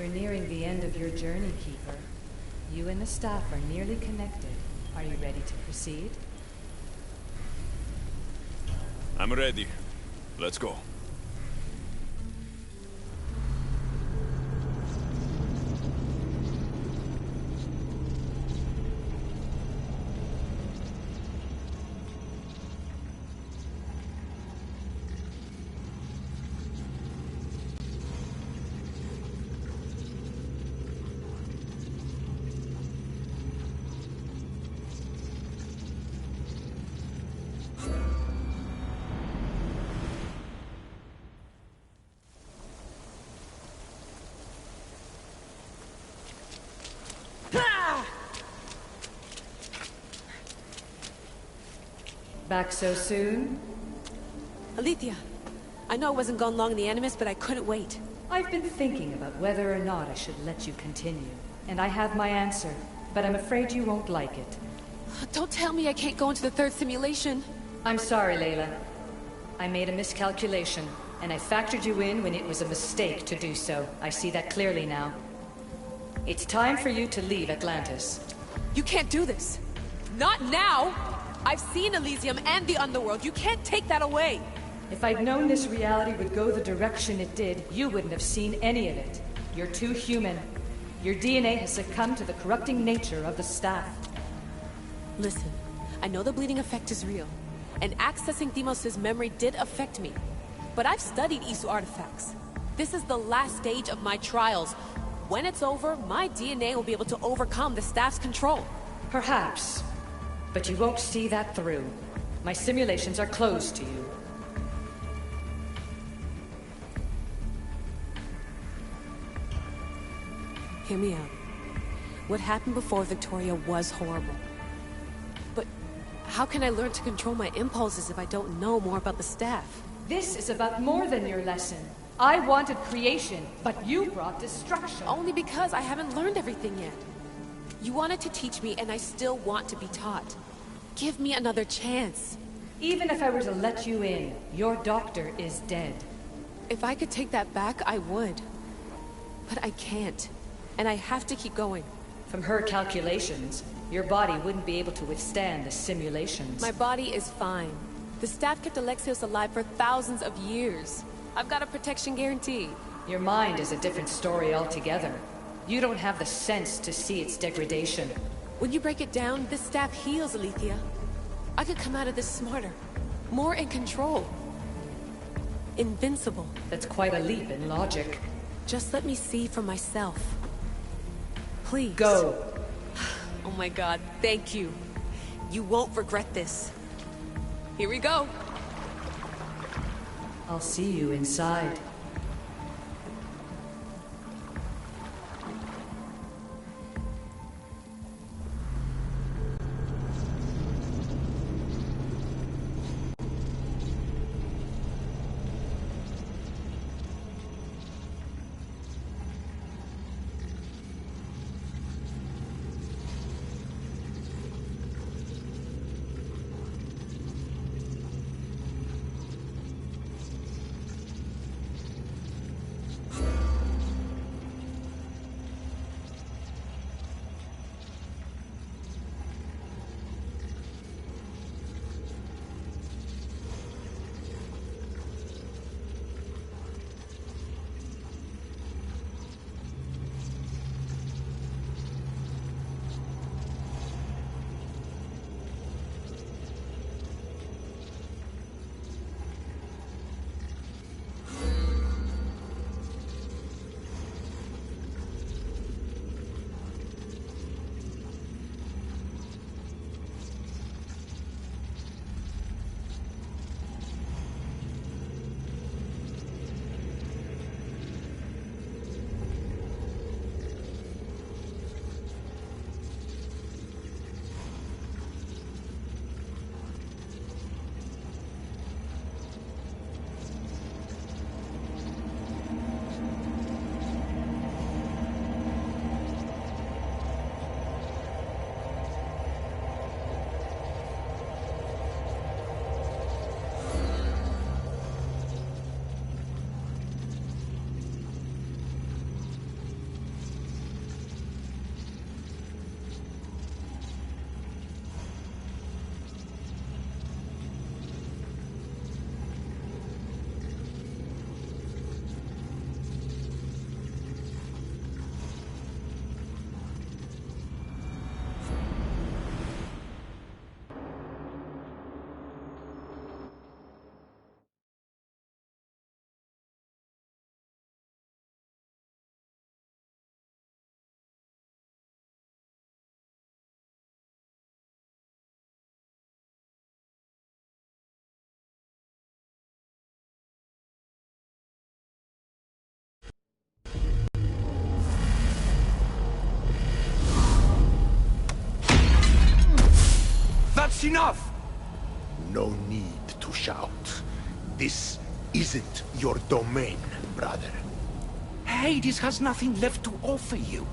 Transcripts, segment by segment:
We're nearing the end of your journey, Keeper. You and the staff are nearly connected. Are you ready to proceed? I'm ready. Let's go. Back so soon? Alethea, I know I wasn't gone long in the Animus, but I couldn't wait. I've been thinking about whether or not I should let you continue. And I have my answer, but I'm afraid you won't like it. Don't tell me I can't go into the third simulation. I'm sorry, Layla. I made a miscalculation, and I factored you in when it was a mistake to do so. I see that clearly now. It's time for you to leave Atlantis. You can't do this. Not now! I've seen Elysium and the Underworld. You can't take that away! If I'd known this reality would go the direction it did, you wouldn't have seen any of it. You're too human. Your DNA has succumbed to the corrupting nature of the staff. Listen, I know the bleeding effect is real, and accessing Deimos' memory did affect me. But I've studied Isu artifacts. This is the last stage of my trials. When it's over, my DNA will be able to overcome the staff's control. Perhaps. But you won't see that through. My simulations are closed to you. Hear me out. What happened before Victoria was horrible. But how can I learn to control my impulses if I don't know more about the staff? This is about more than your lesson. I wanted creation, but you brought destruction. Only because I haven't learned everything yet. You wanted to teach me, and I still want to be taught. Give me another chance. Even if I were to let you in, your doctor is dead. If I could take that back, I would. But I can't. And I have to keep going. From her calculations, your body wouldn't be able to withstand the simulations. My body is fine. The staff kept Alexios alive for thousands of years. I've got a protection guarantee. Your mind is a different story altogether. You don't have the sense to see its degradation. When you break it down, this staff heals, Alethea. I could come out of this smarter, more in control. Invincible. That's quite a leap in logic. Just let me see for myself. Please. Go. Oh my god, thank you. You won't regret this. Here we go. I'll see you inside. That's enough! No need to shout. This isn't your domain, brother. Hades has nothing left to offer you.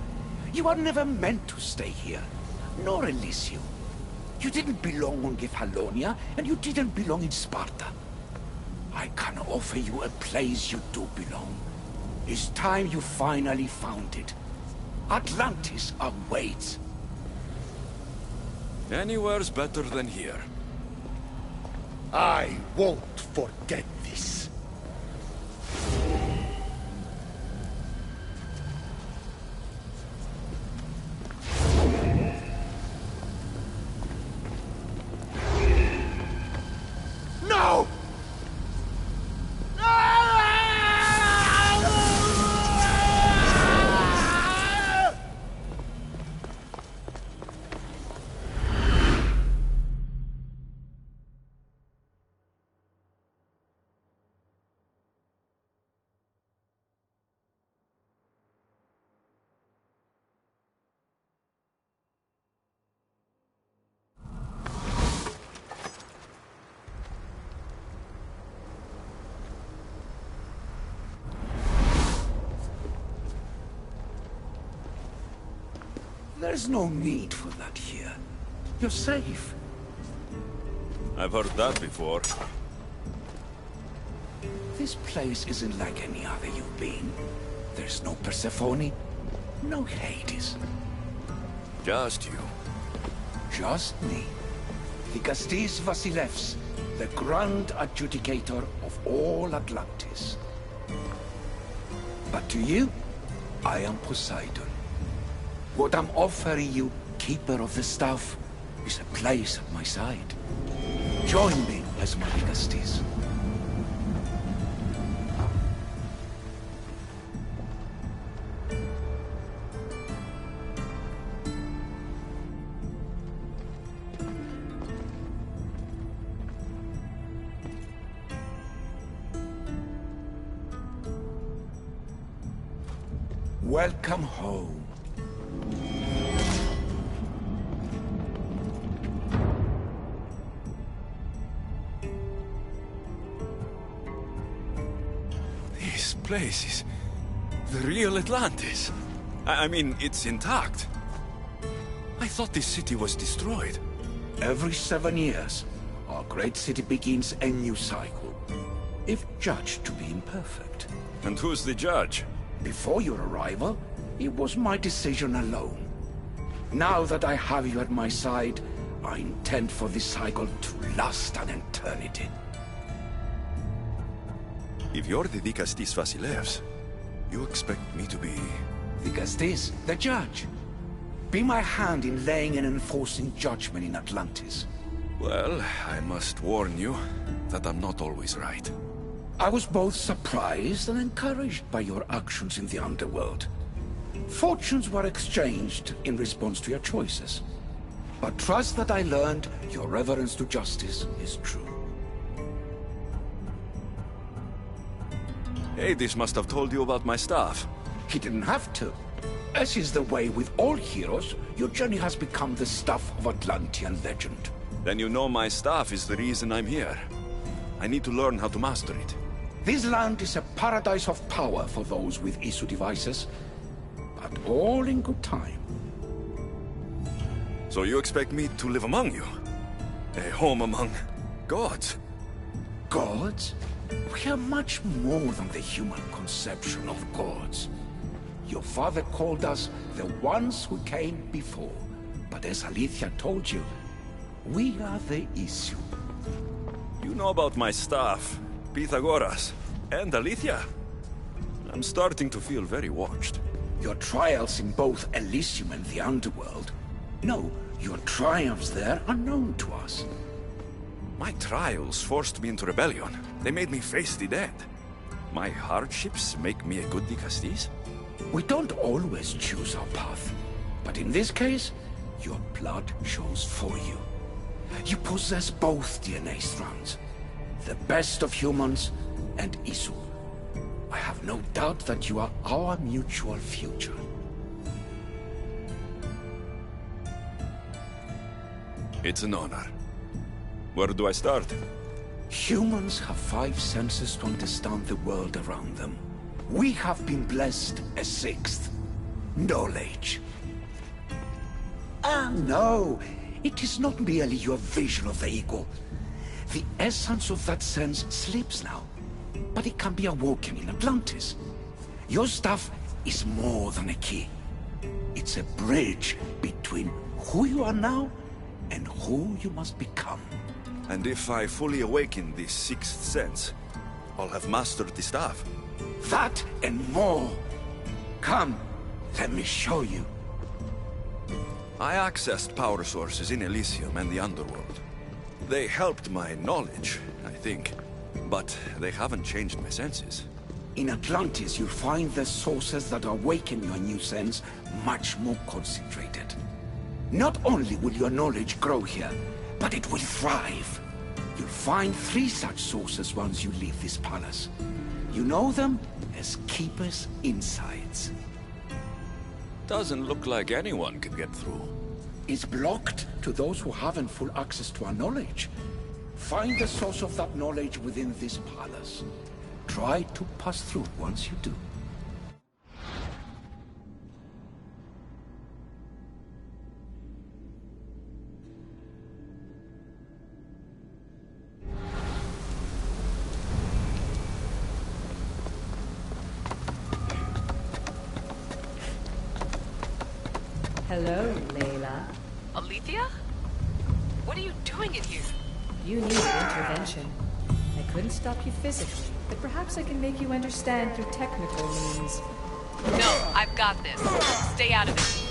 You are never meant to stay here, nor Elysium. You didn't belong on Kefalonia, and you didn't belong in Sparta. I can offer you a place you do belong. It's time you finally found it. Atlantis awaits. Anywhere's better than here. I won't forget this. No! There's no need for that here. You're safe. I've heard that before. This place isn't like any other you've been. There's no Persephone, no Hades. Just you. Just me. Vikastis Vasilevs, the Grand Adjudicator of all Atlantis. But to you, I am Poseidon. What I'm offering you, Keeper of the Staff, is a place at my side. Join me as my Vikastis. Welcome home. This place is the real Atlantis. I mean, it's intact. I thought this city was destroyed. Every 7 years, our great city begins a new cycle, if judged to be imperfect. And who's the judge? Before your arrival, it was my decision alone. Now that I have you at my side, I intend for this cycle to last an eternity. If you're the Vikastis Vasilevs, you expect me to be... Vikastis, the judge. Be my hand in laying and enforcing judgment in Atlantis. Well, I must warn you that I'm not always right. I was both surprised and encouraged by your actions in the underworld. Fortunes were exchanged in response to your choices. But trust that I learned your reverence to justice is true. Hades must have told you about my staff. He didn't have to. As is the way with all heroes, your journey has become the stuff of Atlantean legend. Then you know my staff is the reason I'm here. I need to learn how to master it. This land is a paradise of power for those with Isu devices, but all in good time. So you expect me to live among you? A home among gods? Gods? We are much more than the human conception of gods. Your father called us the ones who came before, but as Alethea told you, we are the Isu. You know about my staff, Pythagoras, and Alethea. I'm starting to feel very watched. Your trials in both Elysium and the Underworld? No, your triumphs there are known to us. My trials forced me into rebellion. They made me face the dead. My hardships make me a good Vikastis? We don't always choose our path, but in this case, your blood shows for you. You possess both DNA strands, the best of humans and Isu. I have no doubt that you are our mutual future. It's an honor. Where do I start? Humans have 5 senses to understand the world around them. We have been blessed a 6th. Knowledge. Ah, no. It is not merely your visual vehicle. The essence of that sense sleeps now. But it can be awoken in Atlantis. Your stuff is more than a key. It's a bridge between who you are now and who you must become. And if I fully awaken this 6th sense, I'll have mastered the staff. That and more. Come, let me show you. I accessed power sources in Elysium and the Underworld. They helped my knowledge, I think. But they haven't changed my senses. In Atlantis, you'll find the sources that awaken your new sense much more concentrated. Not only will your knowledge grow here, but it will thrive. You'll find 3 such sources once you leave this palace. You know them as Keeper's Insides. Doesn't look like anyone can get through. It's blocked to those who haven't full access to our knowledge. Find the source of that knowledge within this palace. Try to pass through once you do. Hello, Layla. Alethea? What are you doing in here? You need intervention. I couldn't stop you physically, but perhaps I can make you understand through technical means. No, I've got this. Stay out of it.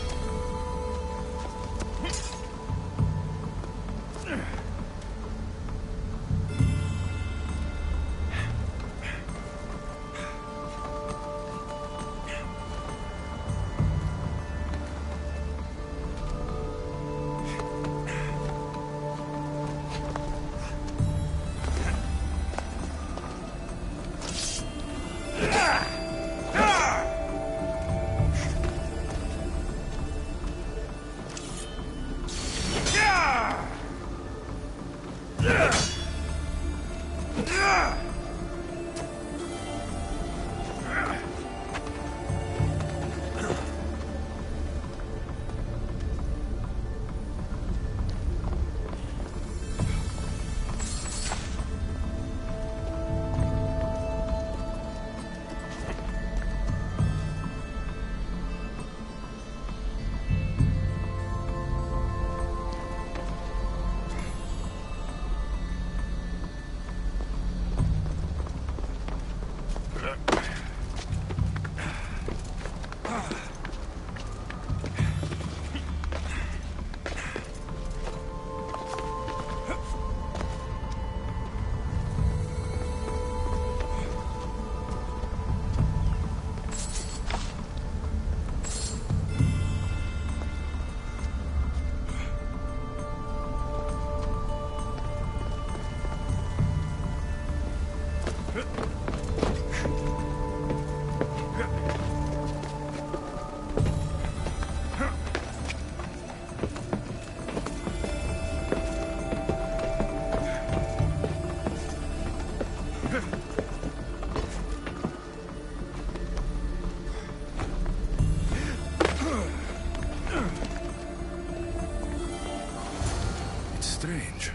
Strange.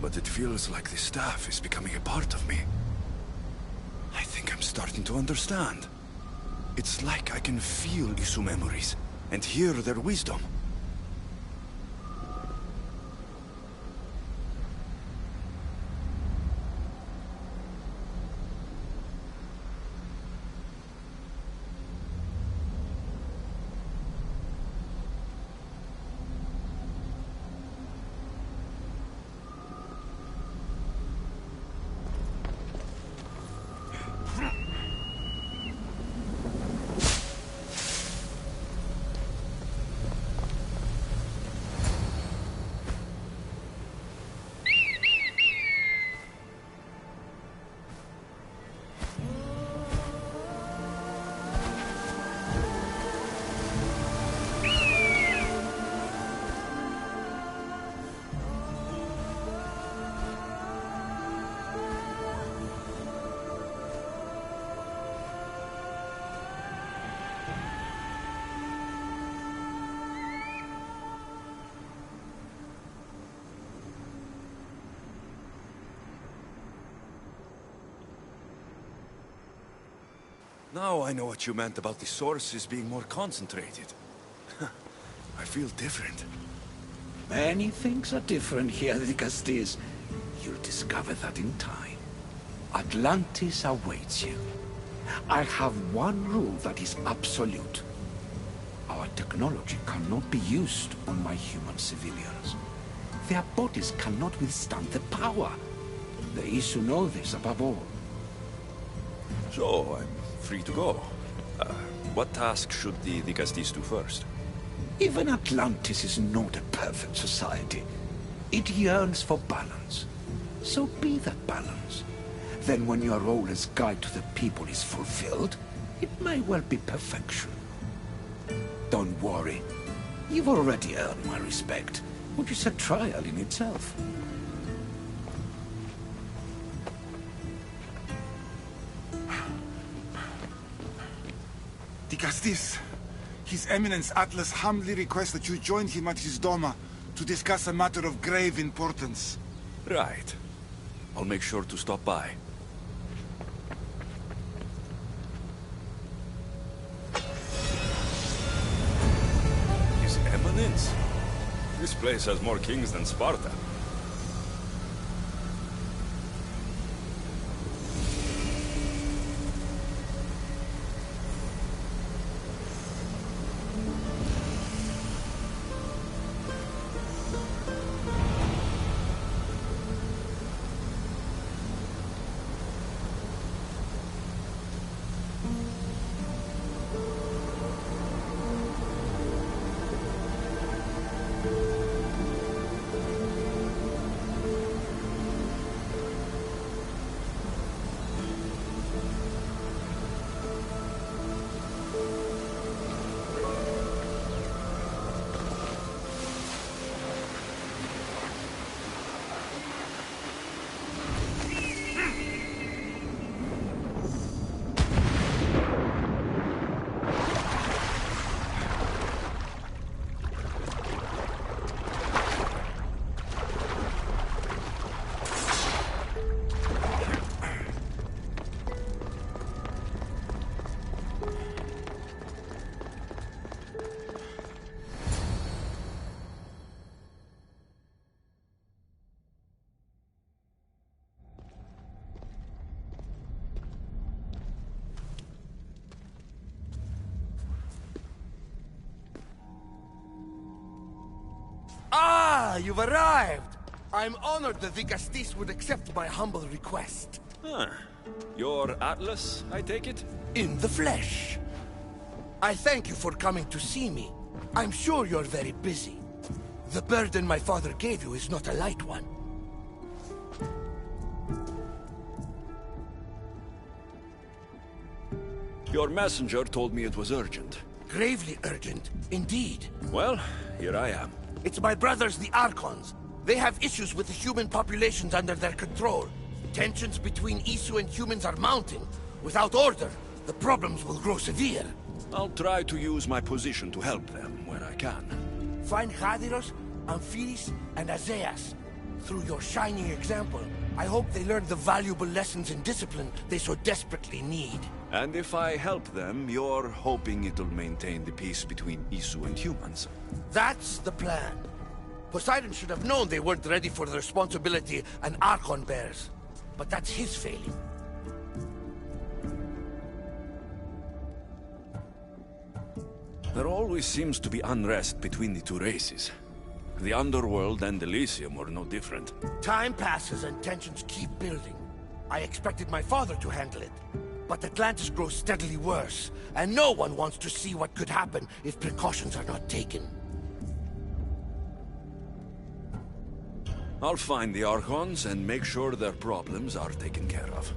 But it feels like the staff is becoming a part of me. I think I'm starting to understand. It's like I can feel Isu memories and hear their wisdom. Now I know what you meant about the sources being more concentrated. I feel different. Many things are different here, Dicastis. You'll discover that in time. Atlantis awaits you. I have one rule that is absolute. Our technology cannot be used on my human civilians. Their bodies cannot withstand the power. The Isu know this above all. So, I'm free to go. What task should the Dicastis do first? Even Atlantis is not a perfect society. It yearns for balance. So be that balance. Then when your role as guide to the people is fulfilled, it may well be perfection. Don't worry. You've already earned my respect, which is a trial in itself. Dicastis, His Eminence Atlas humbly requests that you join him at his Doma to discuss a matter of grave importance. Right. I'll make sure to stop by. His Eminence? This place has more kings than Sparta. Ah, you've arrived! I'm honored that Dicastis would accept my humble request. Huh. You're Atlas, I take it? In the flesh. I thank you for coming to see me. I'm sure you're very busy. The burden my father gave you is not a light one. Your messenger told me it was urgent. Gravely urgent, indeed. Well, here I am. It's my brothers, the Archons. They have issues with the human populations under their control. Tensions between Isu and humans are mounting. Without order, the problems will grow severe. I'll try to use my position to help them where I can. Find Hadiros, Amphiris, and Azeas. Through your shining example, I hope they learn the valuable lessons in discipline they so desperately need. And if I help them, you're hoping it'll maintain the peace between Isu and humans. That's the plan. Poseidon should have known they weren't ready for the responsibility an Archon bears. But that's his failing. There always seems to be unrest between the two races. The Underworld and Elysium were no different. Time passes and tensions keep building. I expected my father to handle it. But Atlantis grows steadily worse, and no one wants to see what could happen if precautions are not taken. I'll find the Archons and make sure their problems are taken care of.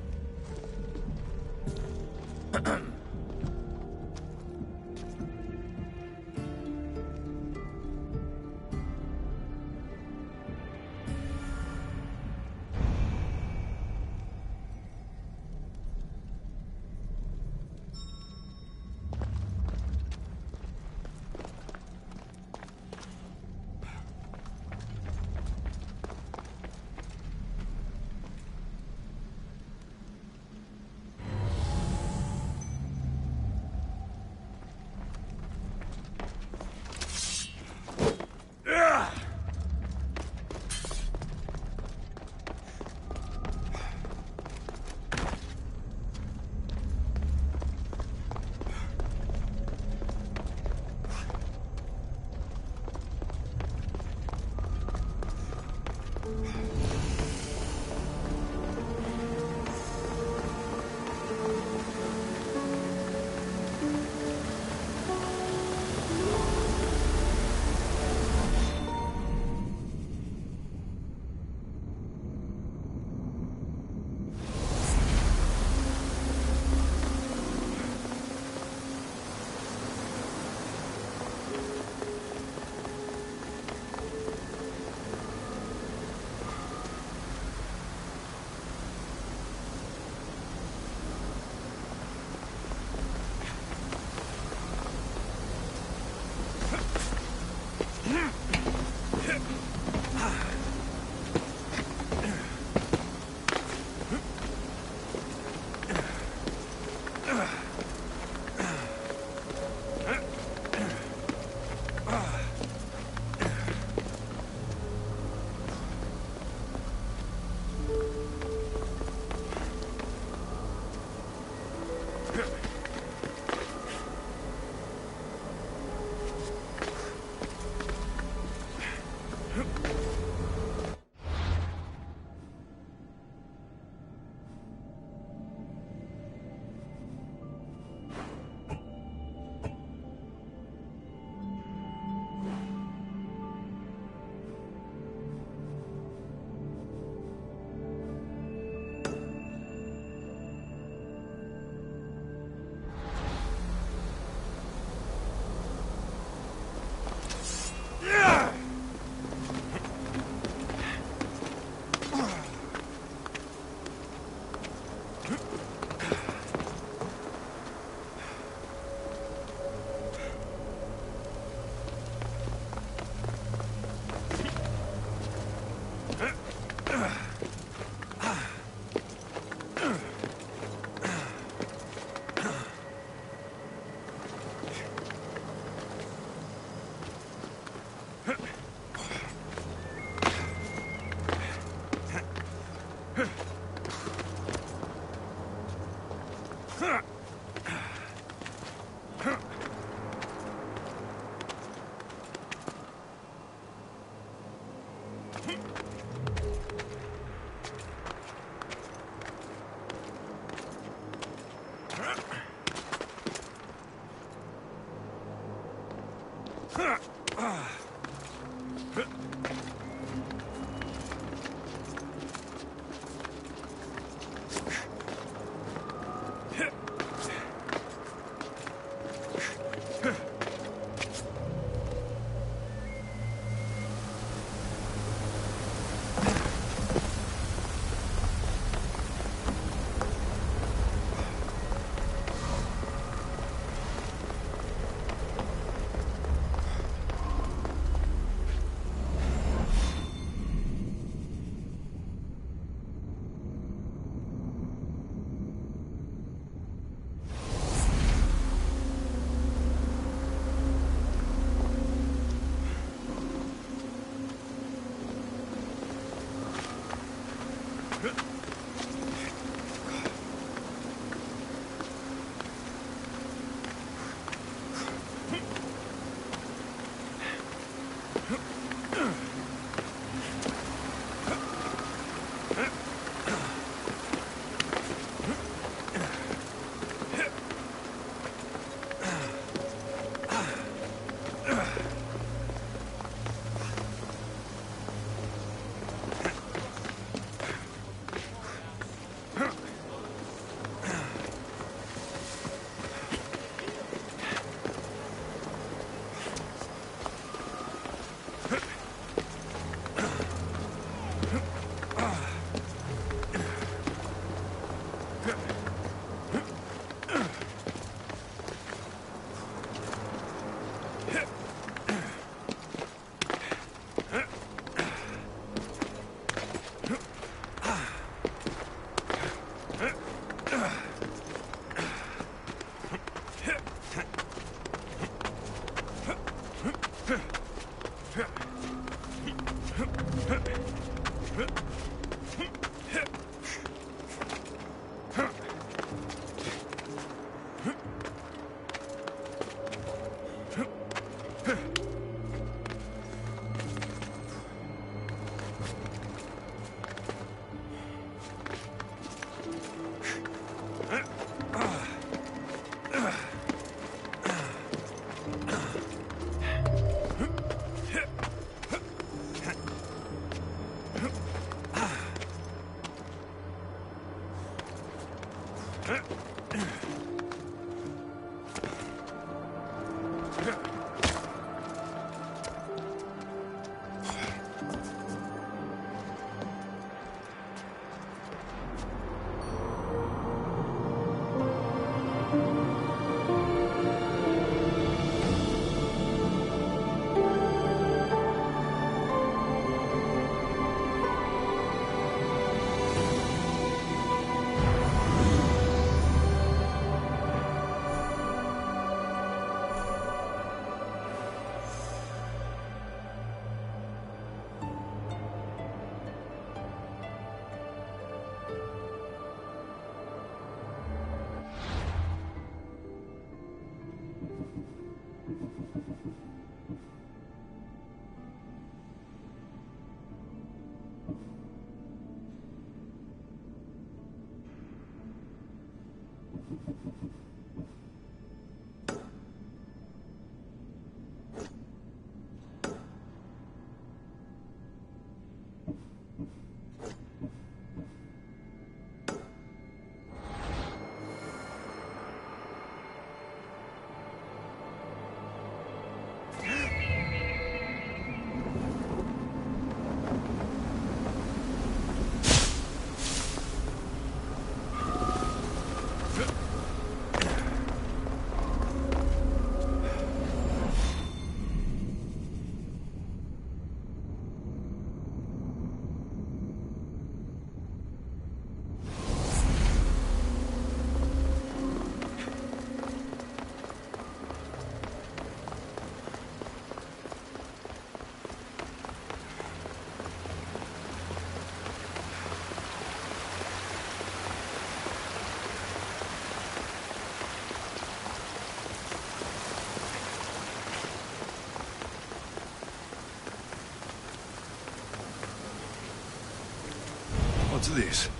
What's this?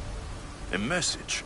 A message?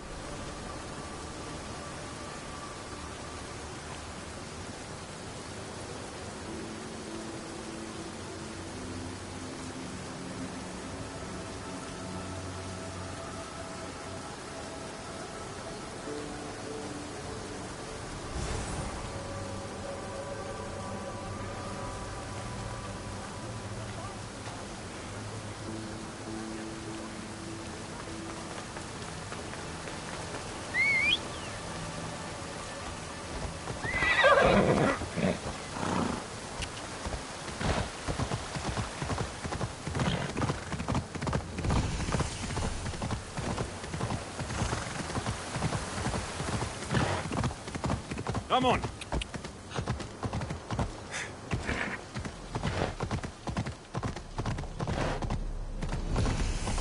Come on.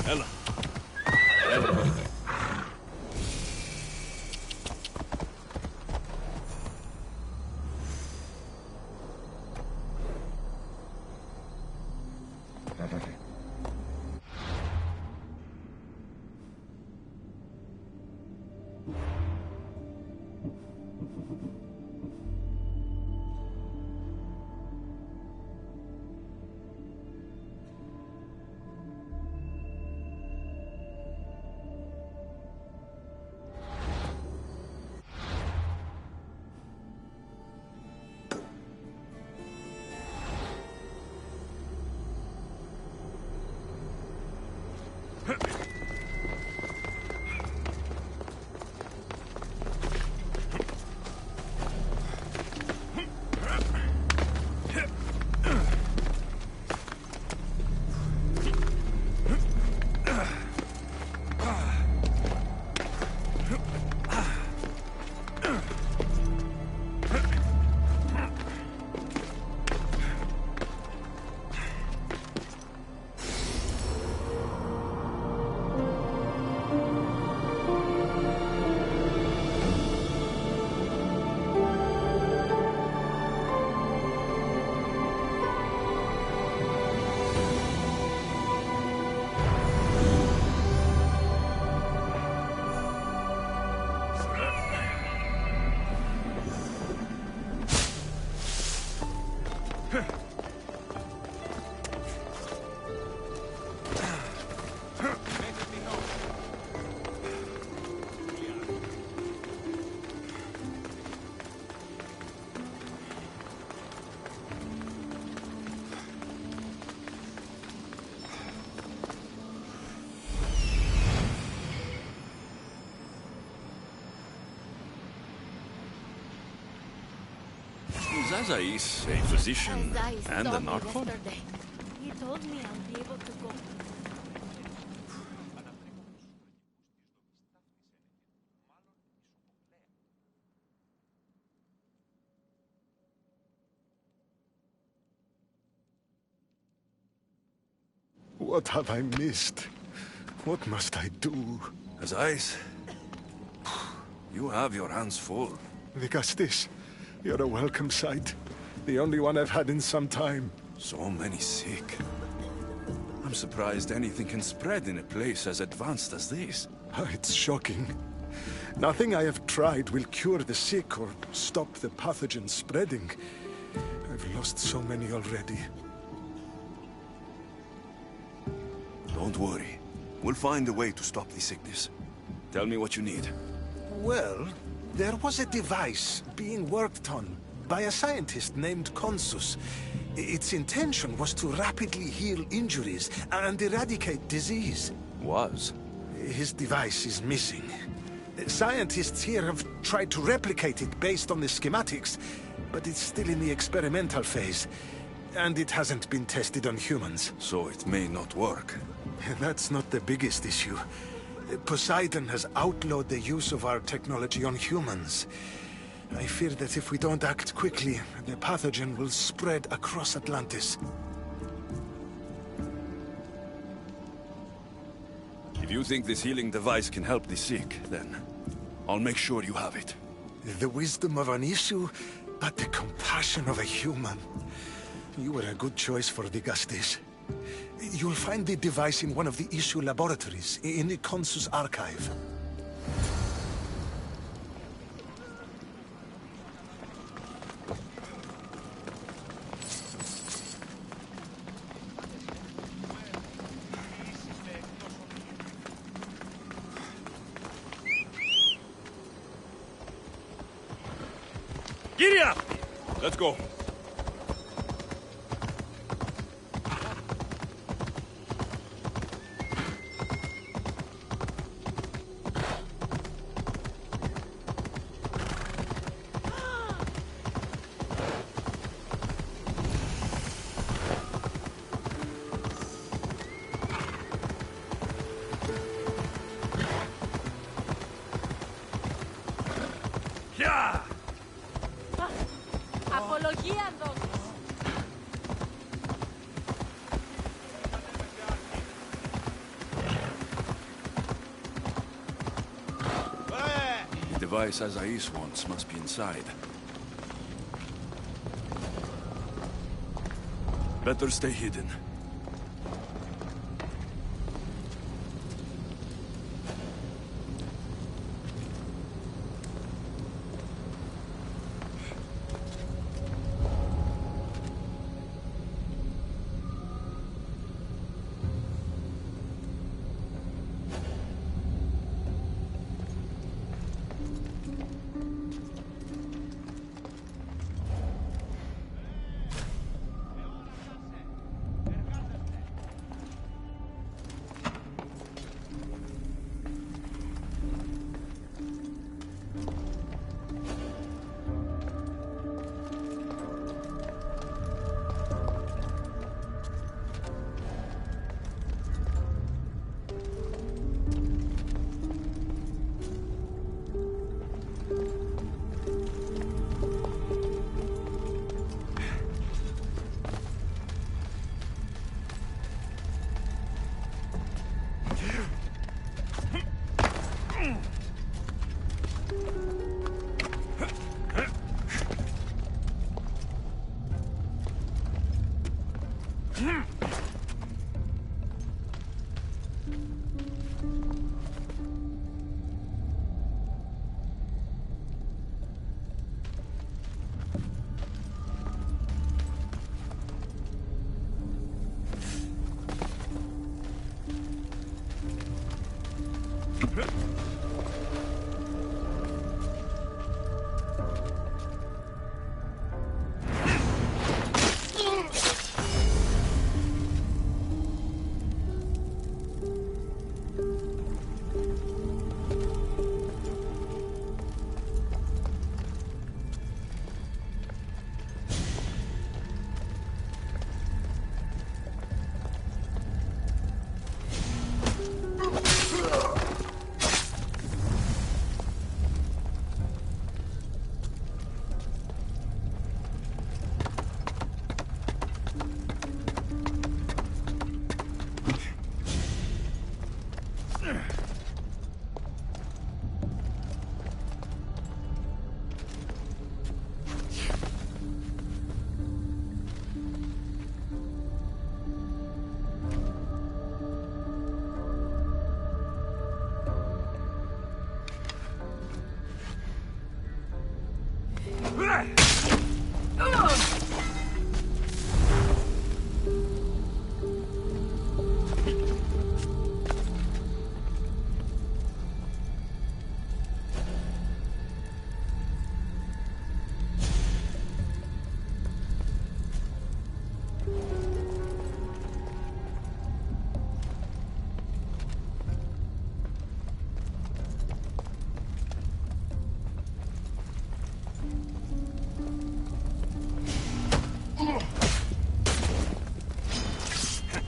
Ella. Is Azais a physician and an archon? He told me I'll be able to go. What have I missed? What must I do? Azais, you have your hands full. Vigastis, you're a welcome sight. The only one I've had in some time. So many sick. I'm surprised anything can spread in a place as advanced as this. It's shocking. Nothing I have tried will cure the sick or stop the pathogen spreading. I've lost so many already. Don't worry. We'll find a way to stop the sickness. Tell me what you need. Well, there was a device being worked on by a scientist named Consus. Its intention was to rapidly heal injuries and eradicate disease. Was? His device is missing. Scientists here have tried to replicate it based on the schematics, but it's still in the experimental phase. And it hasn't been tested on humans. So it may not work. That's not the biggest issue. Poseidon has outlawed the use of our technology on humans. I fear that if we don't act quickly, the pathogen will spread across Atlantis. If you think this healing device can help the sick, then I'll make sure you have it. The wisdom of an issue, but the compassion of a human. You were a good choice for Vigastis. You'll find the device in one of the issue laboratories, in the Consus archive. Giddy up! Let's go. Yeah! Apología, entonces. The device Azais wants must be inside. Better stay hidden.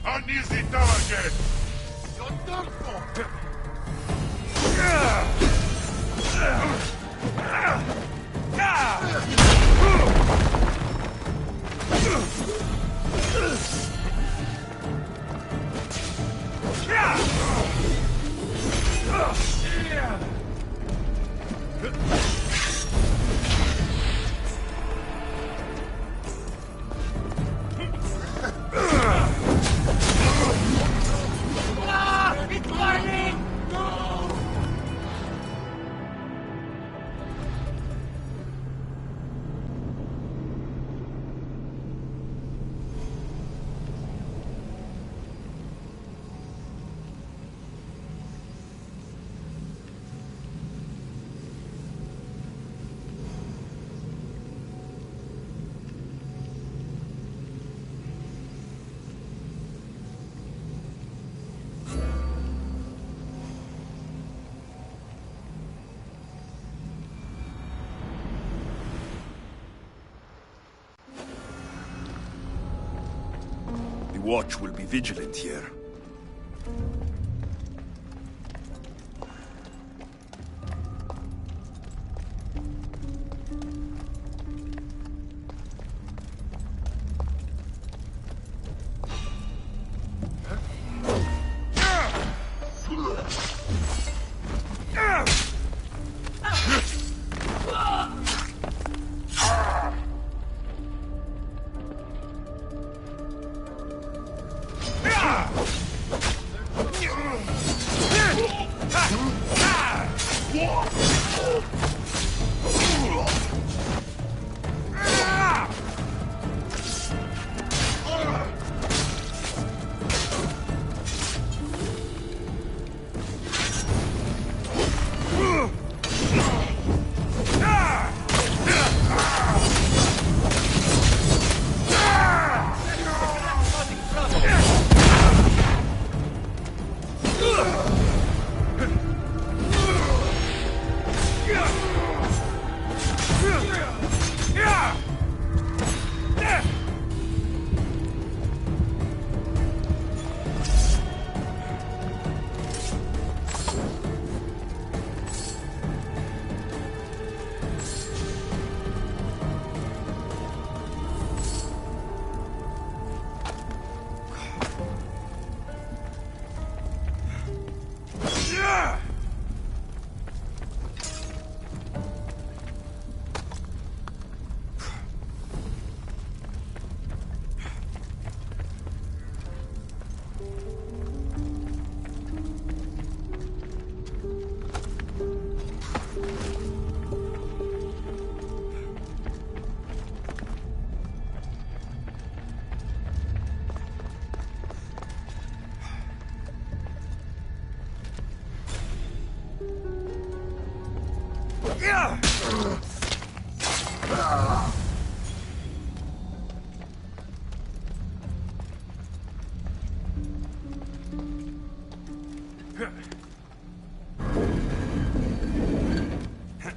Uneasy target! You're done for! watch will be vigilant here.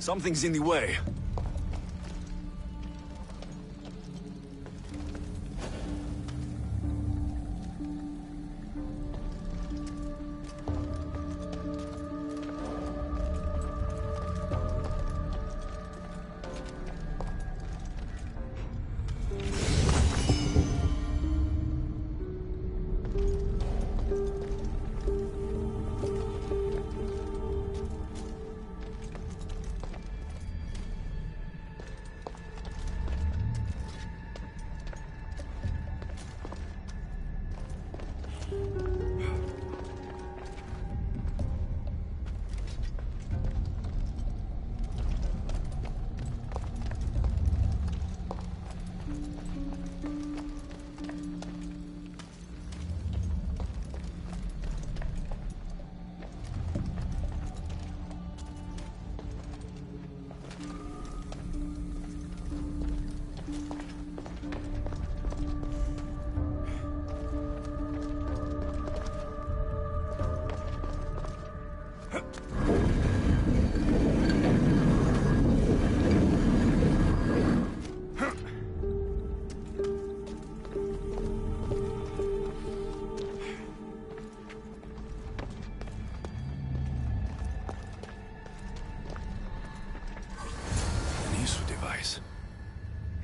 Something's in the way.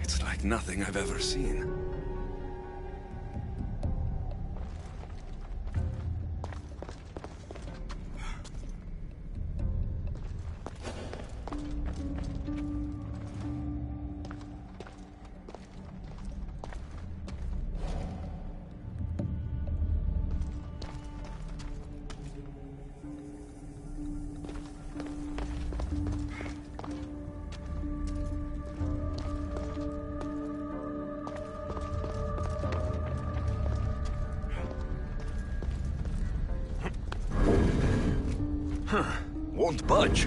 It's like nothing I've ever seen. Won't budge.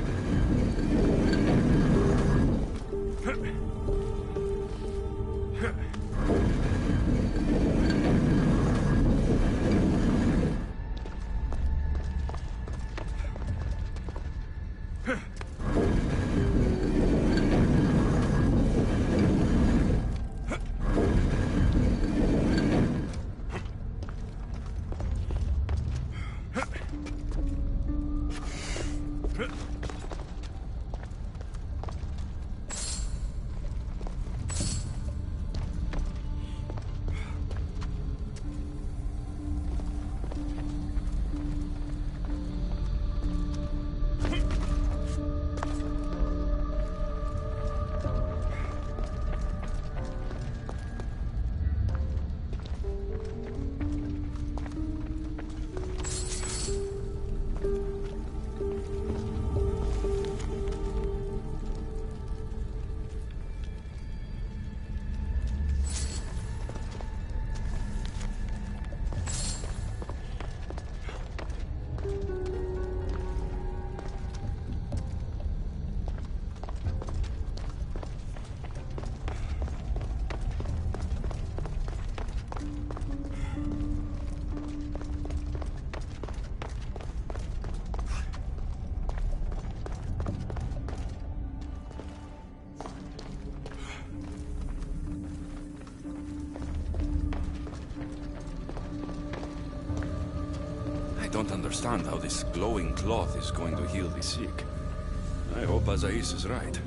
I don't understand how this glowing cloth is going to heal the sick. I hope Azais is right.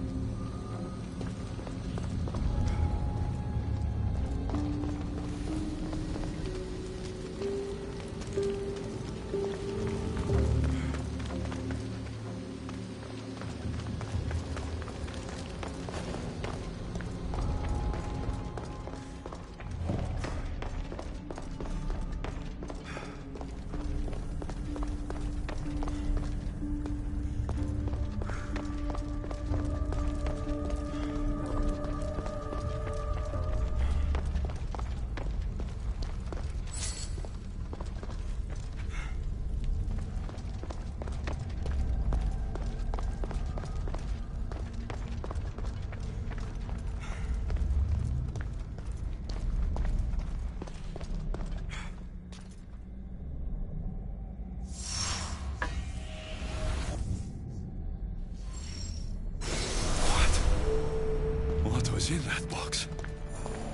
What was in that box?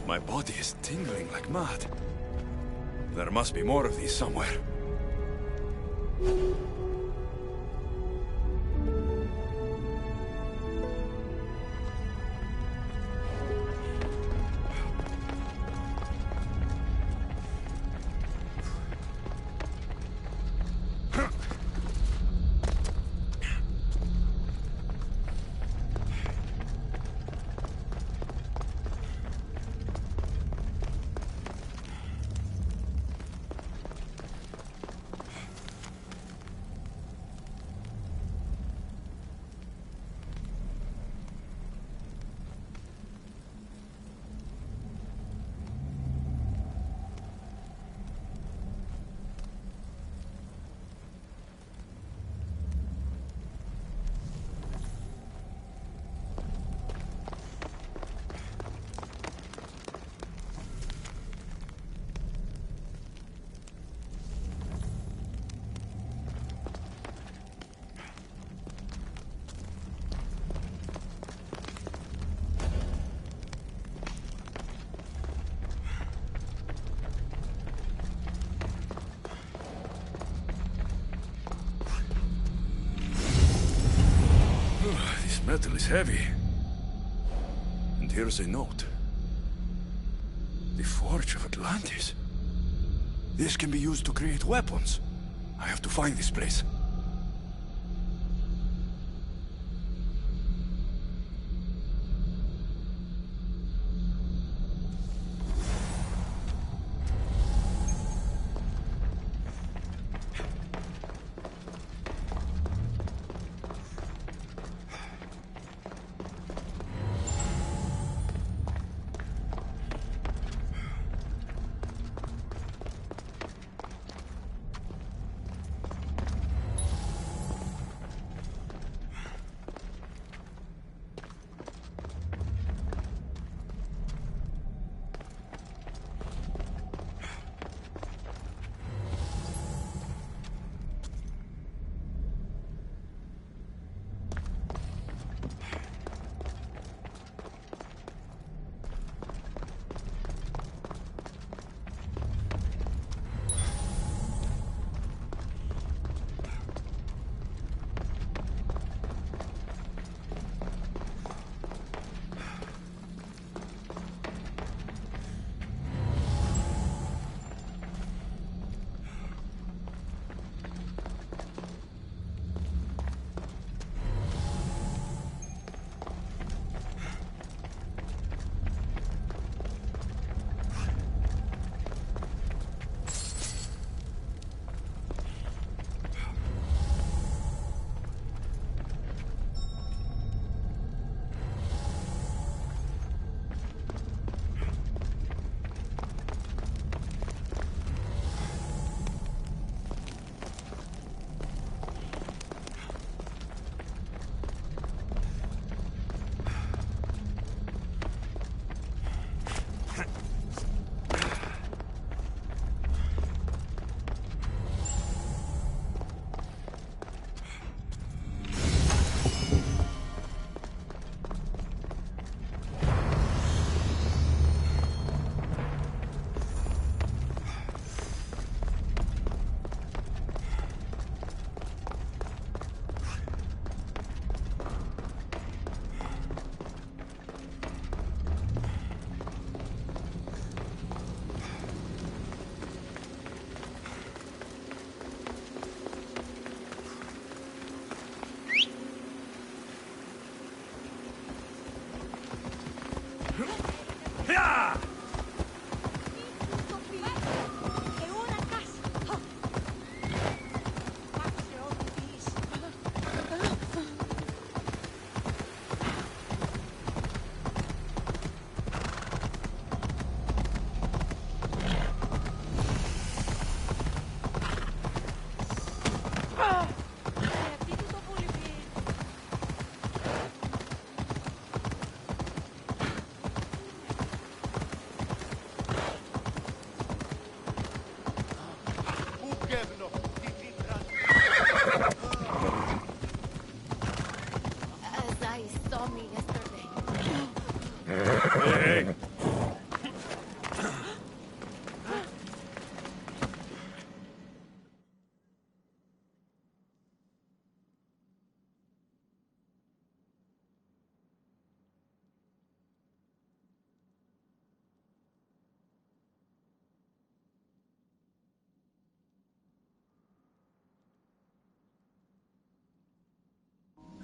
My body is tingling like mad. There must be more of these somewhere. Metal is heavy. And here's a note. The Forge of Atlantis. This can be used to create weapons. I have to find this place.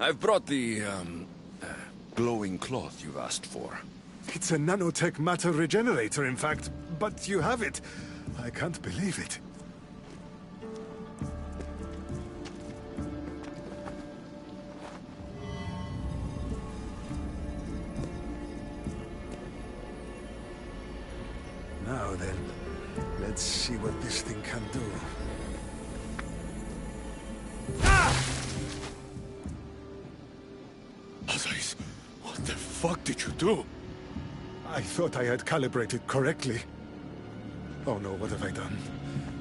I've brought the, glowing cloth you've asked for. It's a nanotech matter regenerator, in fact. But you have it. I can't believe it. Now then, let's see what this thing can do. Odyssey, what the fuck did you do? I thought I had calibrated correctly. Oh no, what have I done?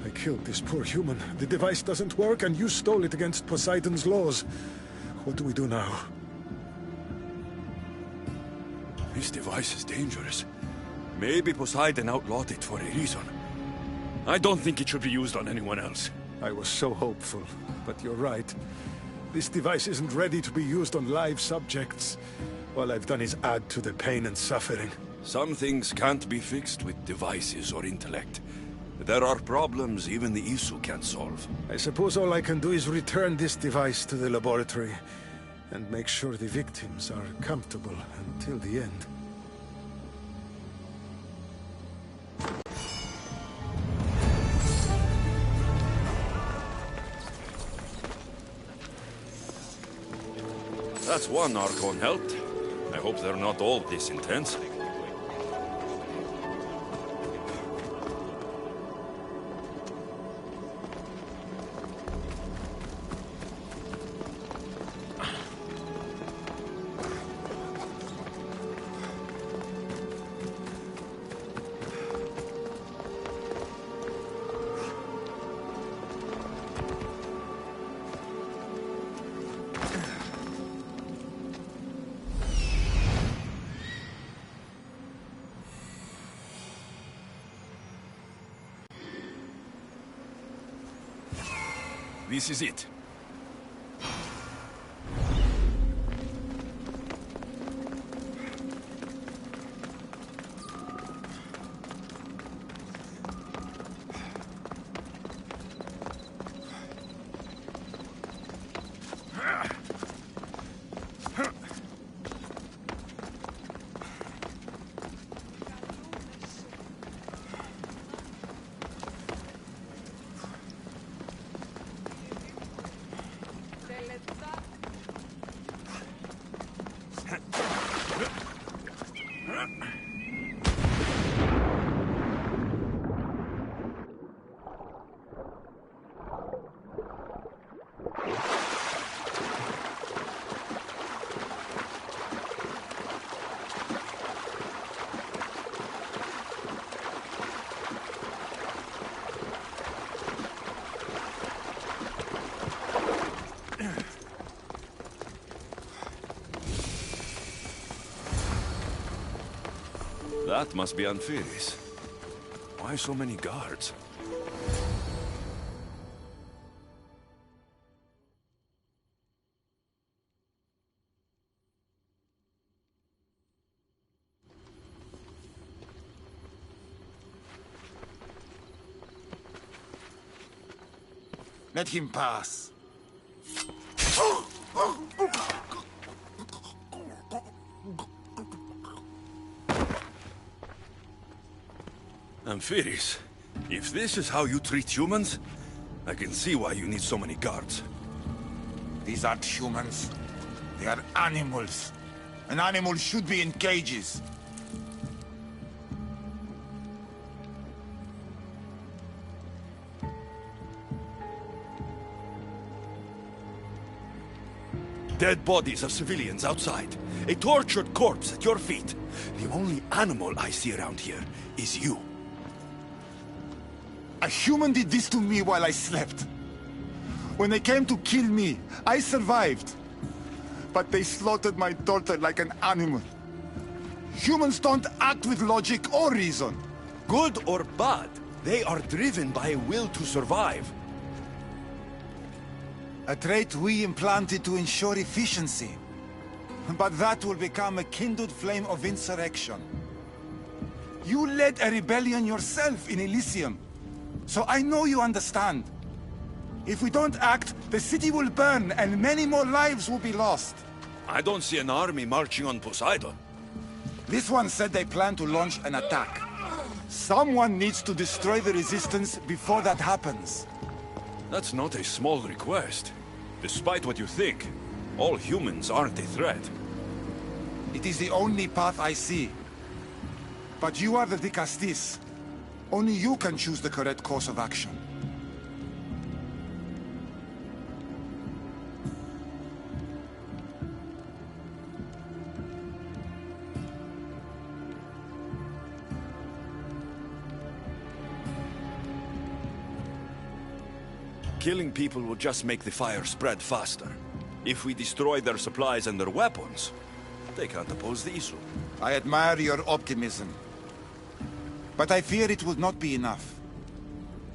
I killed this poor human. The device doesn't work, and you stole it against Poseidon's laws. What do we do now? This device is dangerous. Maybe Poseidon outlawed it for a reason. I don't think it should be used on anyone else. I was so hopeful, but you're right. This device isn't ready to be used on live subjects. All I've done is add to the pain and suffering. Some things can't be fixed with devices or intellect. There are problems even the Isu can't solve. I suppose all I can do is return this device to the laboratory and make sure the victims are comfortable until the end. That's one Archon helped. I hope they're not all this intense. This is it. That must be Anfiris. Why so many guards? Let him pass. Anfiris, if this is how you treat humans, I can see why you need so many guards. These aren't humans. They are animals. An animal should be in cages. Dead bodies of civilians outside. A tortured corpse at your feet. The only animal I see around here is you. A human did this to me while I slept. When they came to kill me, I survived. But they slaughtered my daughter like an animal. Humans don't act with logic or reason. Good or bad, they are driven by a will to survive. A trait we implanted to ensure efficiency. But that will become a kindled flame of insurrection. You led a rebellion yourself in Elysium, so I know you understand. If we don't act, the city will burn and many more lives will be lost. I don't see an army marching on Poseidon. This one said they plan to launch an attack. Someone needs to destroy the resistance before that happens. That's not a small request. Despite what you think, all humans aren't a threat. It is the only path I see. But you are the Dicastis. Only you can choose the correct course of action. Killing people will just make the fire spread faster. If we destroy their supplies and their weapons, they can't oppose the issue. I admire your optimism. But I fear it will not be enough.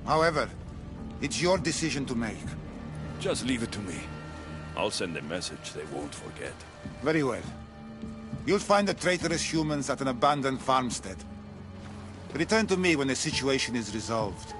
However, it's your decision to make. Just leave it to me. I'll send a message they won't forget. Very well. You'll find the traitorous humans at an abandoned farmstead. Return to me when the situation is resolved.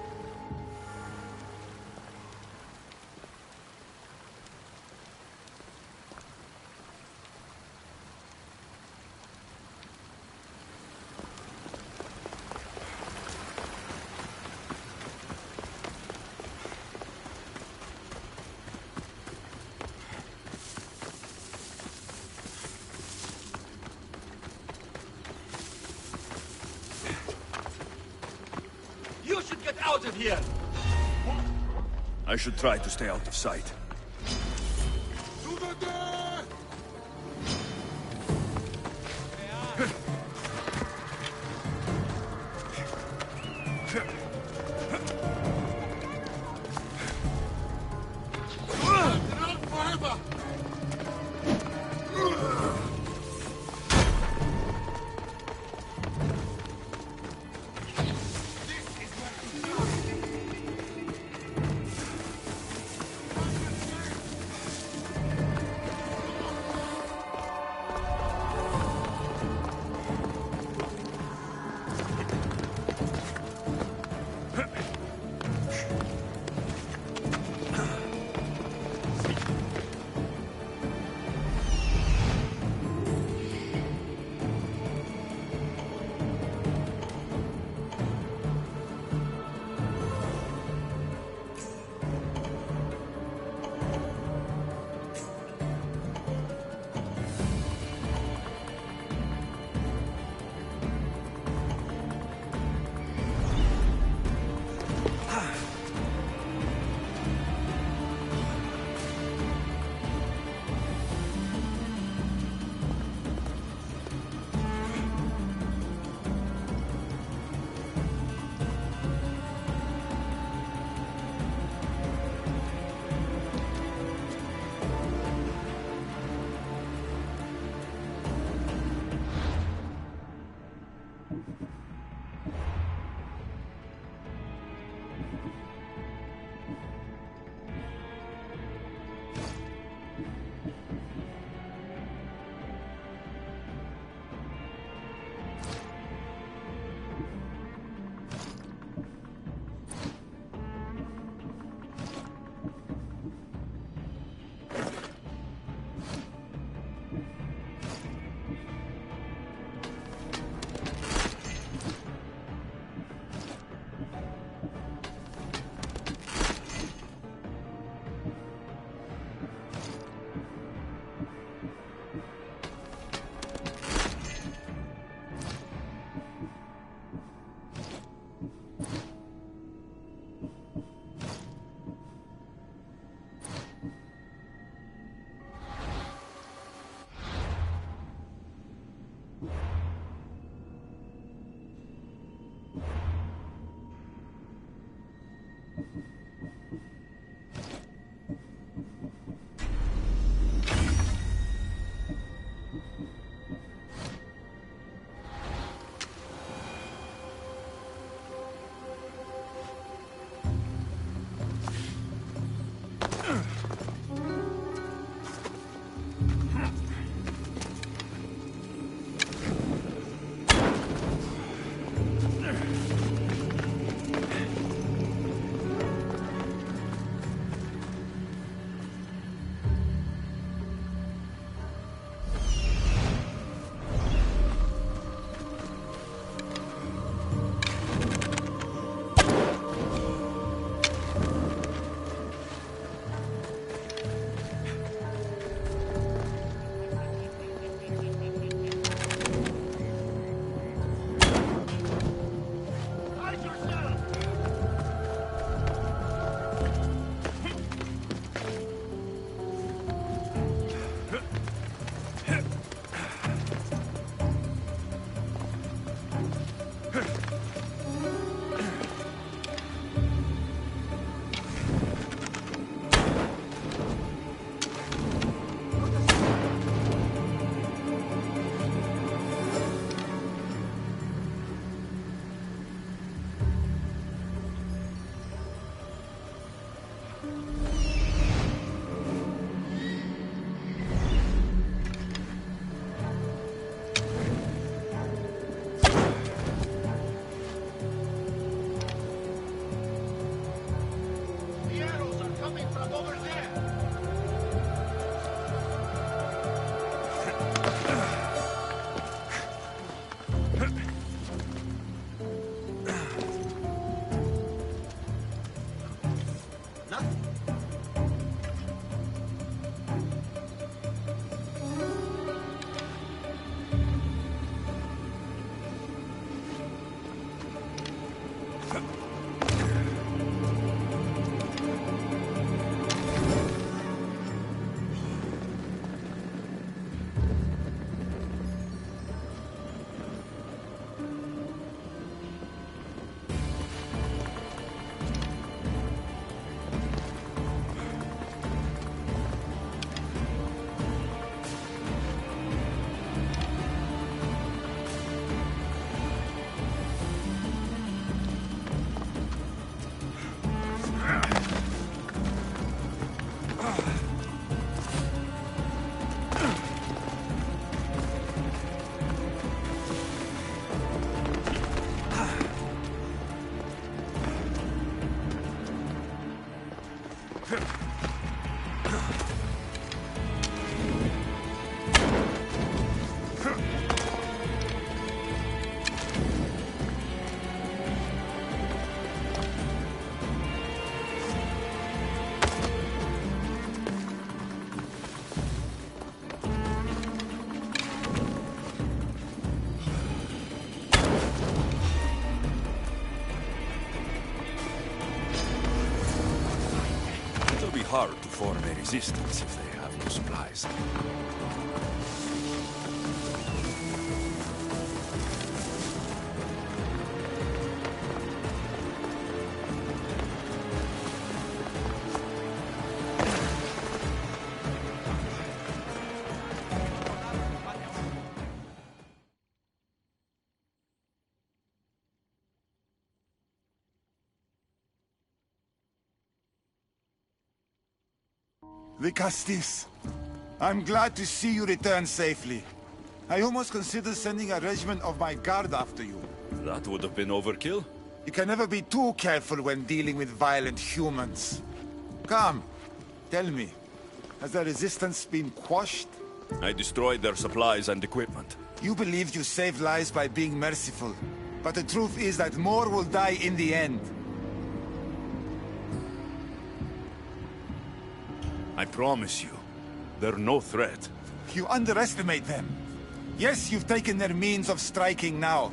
You should get out of here! I should try to stay out of sight. hard to form a resistance if they have no supplies. Vicastis, I'm glad to see you return safely. I almost considered sending a regiment of my guard after you. That would have been overkill. You can never be too careful when dealing with violent humans. Come, tell me, has the resistance been quashed? I destroyed their supplies and equipment. You believed you saved lives by being merciful, but the truth is that more will die in the end. I promise you, they're no threat. You underestimate them. Yes, you've taken their means of striking now,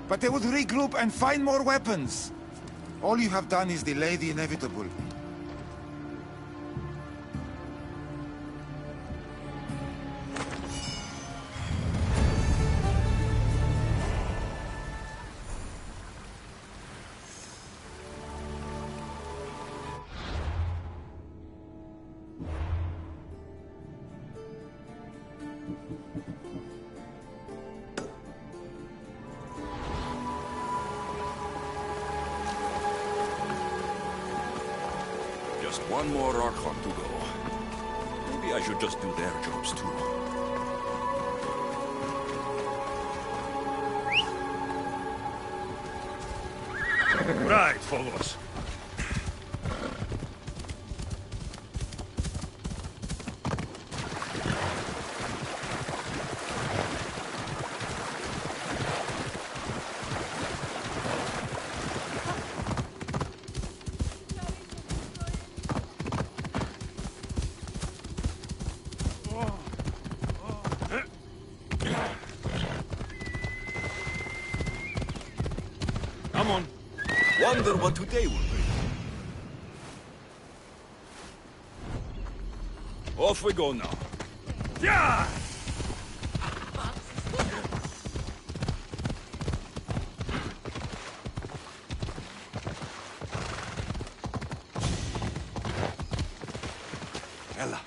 but they would regroup and find more weapons. All you have done is delay the inevitable. Just one more Archon to go. Maybe I should just do their jobs too. Right, follow us. Come on. Wonder what today will bring. Off we go now. Yeah! Ella.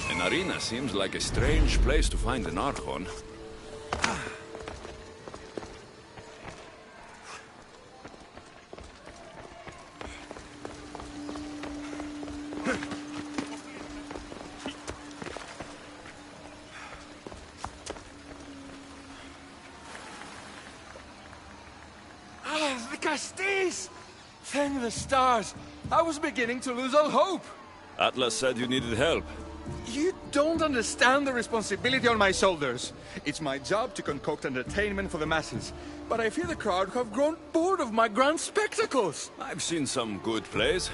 An arena seems like a strange place to find an Archon. The Castis! Thank the stars! I was beginning to lose all hope! Atlas said you needed help. You don't understand the responsibility on my shoulders. It's my job to concoct entertainment for the masses. But I fear the crowd have grown bored of my grand spectacles. I've seen some good plays.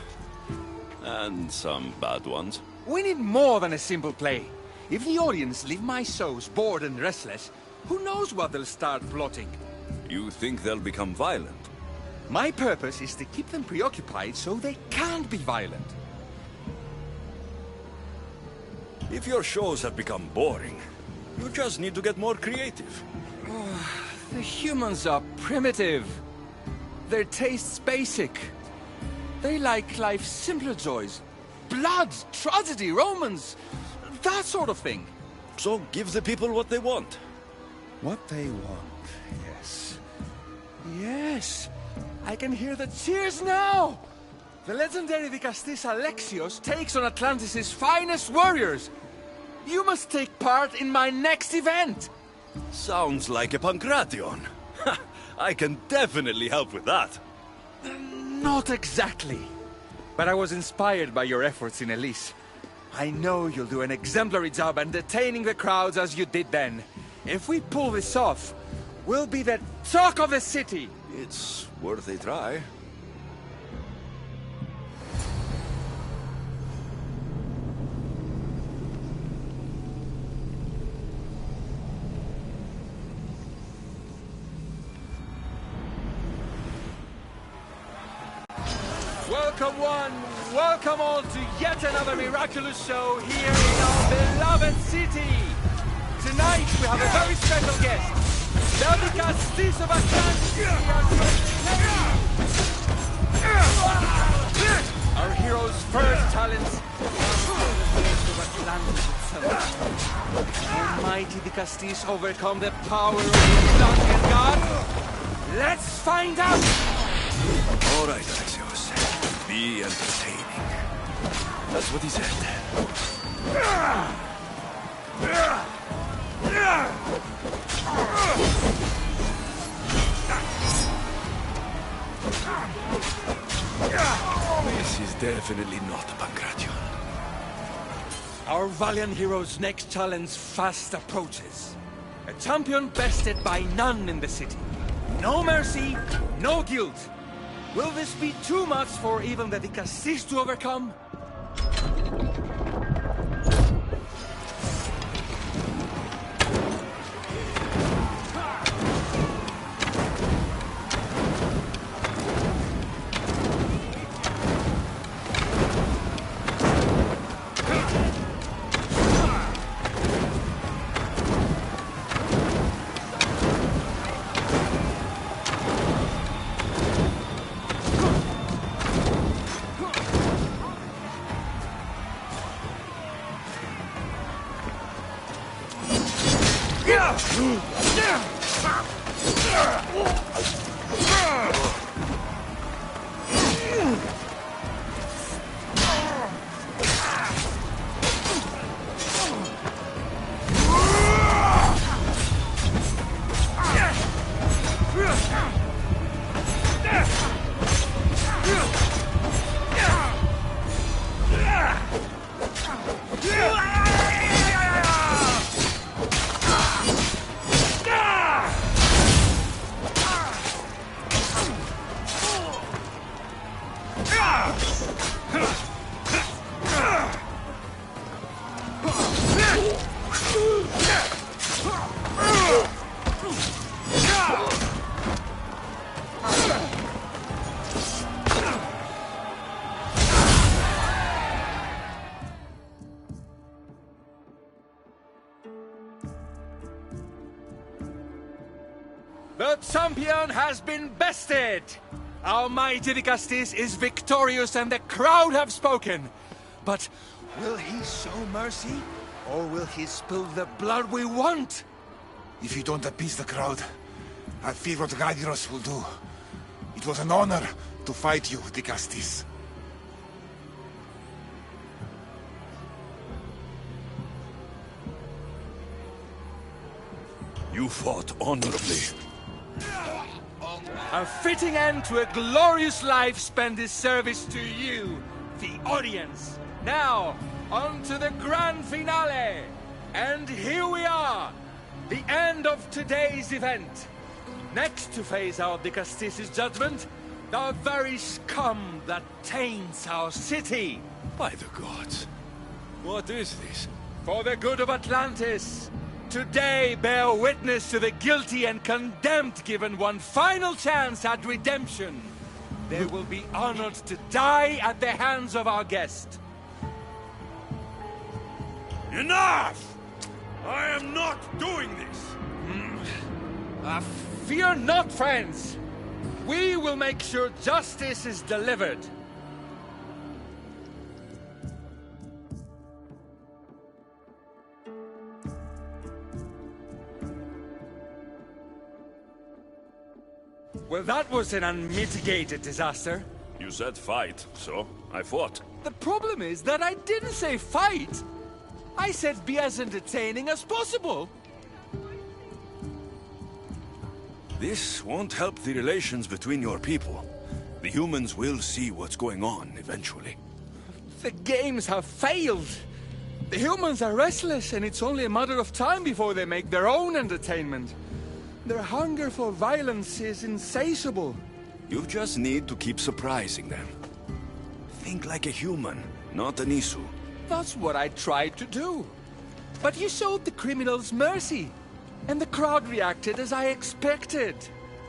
And some bad ones. We need more than a simple play. If the audience leave my shows bored and restless, who knows what they'll start plotting? You think they'll become violent? My purpose is to keep them preoccupied so they can't be violent. If your shows have become boring, you just need to get more creative. The humans are primitive. Their tastes basic. They like life's simpler joys. Blood, tragedy, romance, that sort of thing. So give the people what they want. What they want, yes. Yes, I can hear the cheers now! The legendary Vicastis Alexios takes on Atlantis' finest warriors. You must take part in my next event. Sounds like a Pancration. I can definitely help with that. Not exactly. But I was inspired by your efforts in Elise. I know you'll do an exemplary job entertaining the crowds as you did then. If we pull this off, we'll be the talk of the city. It's worth a try. Welcome one, welcome all to yet another miraculous show here in our beloved city. Tonight we have a very special guest. The Vicastis of Atlantis our hero's first talent of Atlantis itself. Almighty Vicastis overcome the power of the Atlantean god? Let's find out! All right, Alexios. Be entertaining. That's what he said. This is definitely not a Pancration. Our valiant hero's next challenge fast approaches. A champion bested by none in the city. No mercy, no guilt. Will this be too much for even the Vicastis to overcome? The champion has been bested! Our mighty Vicastis is victorious and the crowd have spoken. But will he show mercy? Or will he spill the blood we want? If you don't appease the crowd, I fear what Gaidiros will do. It was an honor to fight you, Vicastis. You fought honorably. A fitting end to a glorious life spent in service to you, the audience. Now, on to the grand finale. And here we are, the end of today's event. Next to face our Vicastis' judgment, the very scum that taints our city. By the gods. What is this? For the good of Atlantis, today bear witness to the guilty and condemned given one final chance at redemption. They will be honored to die at the hands of our guest. Enough! I am not doing this! Fear not, friends. We will make sure justice is delivered. Well, that was an unmitigated disaster. You said fight, so I fought. The problem is that I didn't say fight. I said be as entertaining as possible. This won't help the relations between your people. The humans will see what's going on eventually. The games have failed. The humans are restless, and it's only a matter of time before they make their own entertainment. Their hunger for violence is insatiable. You just need to keep surprising them. Think like a human, not an Isu. That's what I tried to do. But you showed the criminals mercy, and the crowd reacted as I expected.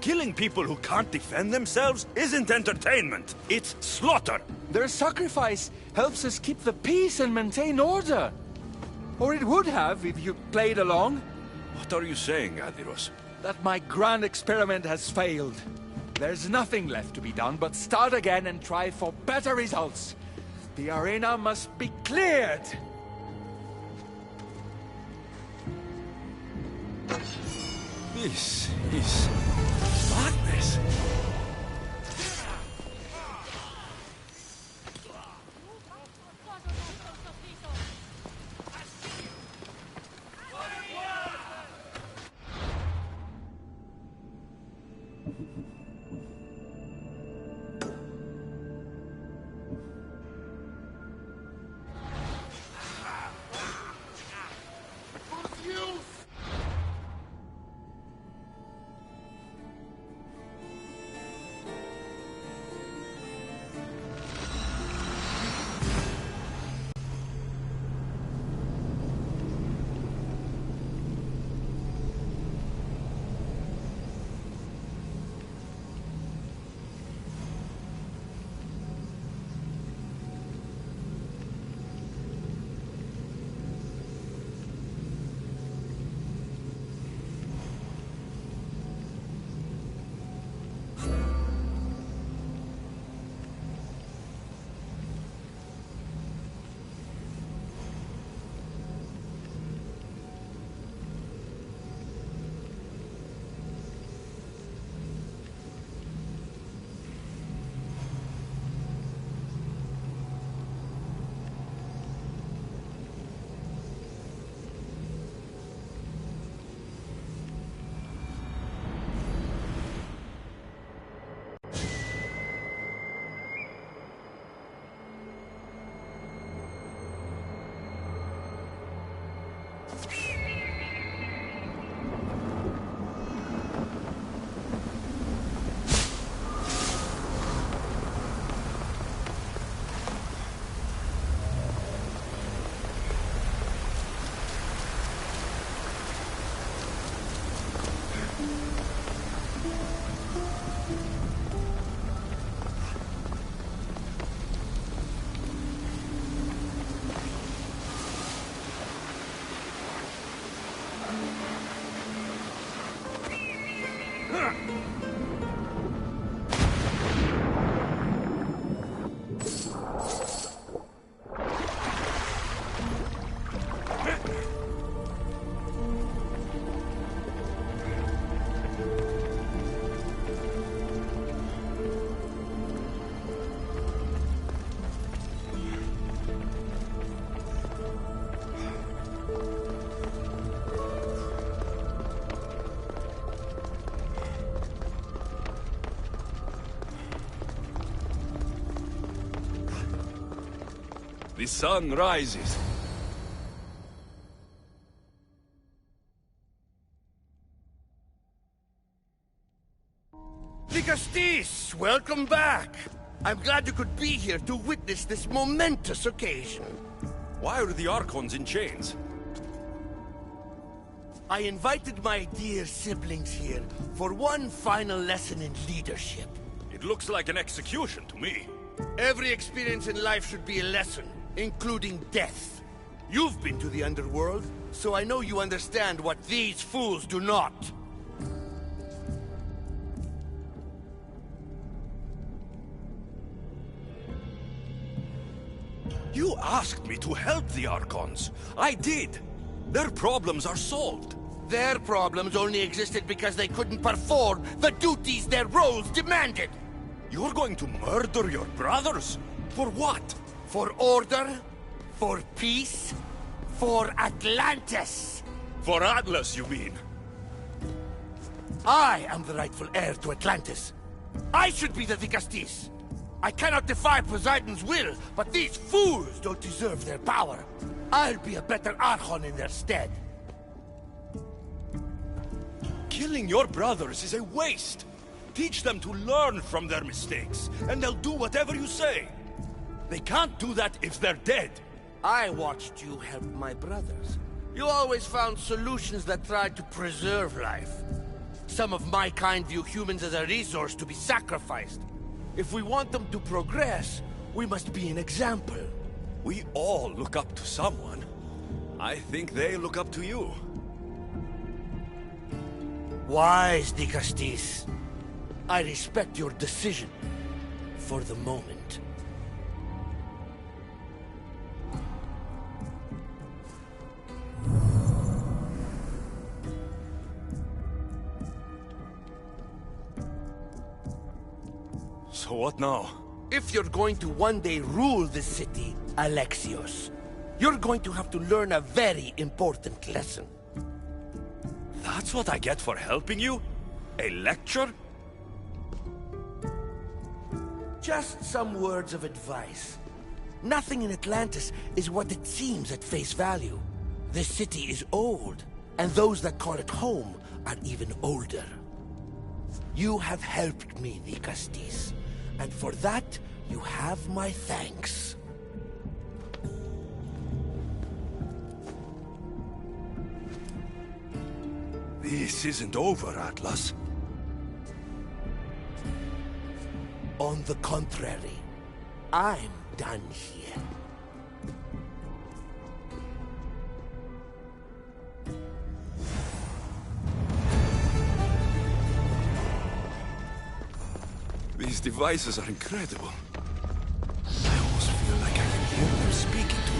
Killing people who can't defend themselves isn't entertainment. It's slaughter. Their sacrifice helps us keep the peace and maintain order. Or it would have if you played along. What are you saying, Adiros? That my grand experiment has failed. There's nothing left to be done but start again and try for better results. The arena must be cleared. This is madness. The sun rises. Vigastis, welcome back. I'm glad you could be here to witness this momentous occasion. Why are the Archons in chains? I invited my dear siblings here for one final lesson in leadership. It looks like an execution to me. Every experience in life should be a lesson, including death. You've been to the underworld, so I know you understand what these fools do not. You asked me to help the Archons. I did. Their problems are solved. Their problems only existed because they couldn't perform the duties their roles demanded. You're going to murder your brothers? For what? For order, for peace, for Atlantis. For Atlas, you mean? I am the rightful heir to Atlantis. I should be the Dicastis. I cannot defy Poseidon's will, but these fools don't deserve their power. I'll be a better Archon in their stead. Killing your brothers is a waste. Teach them to learn from their mistakes, and they'll do whatever you say. They can't do that if they're dead. I watched you help my brothers. You always found solutions that tried to preserve life. Some of my kind view humans as a resource to be sacrificed. If we want them to progress, we must be an example. We all look up to someone. I think they look up to you. Wise, Dicastis. I respect your decision. For the moment. So what now? If you're going to one day rule this city, Alexios, you're going to have to learn a very important lesson. That's what I get for helping you? A lecture? Just some words of advice. Nothing in Atlantis is what it seems at face value. This city is old, and those that call it home are even older. You have helped me, Dicastis, and for that, you have my thanks. This isn't over, Atlas. On the contrary, I'm done here. These devices are incredible. I almost feel like I can hear them speaking to me.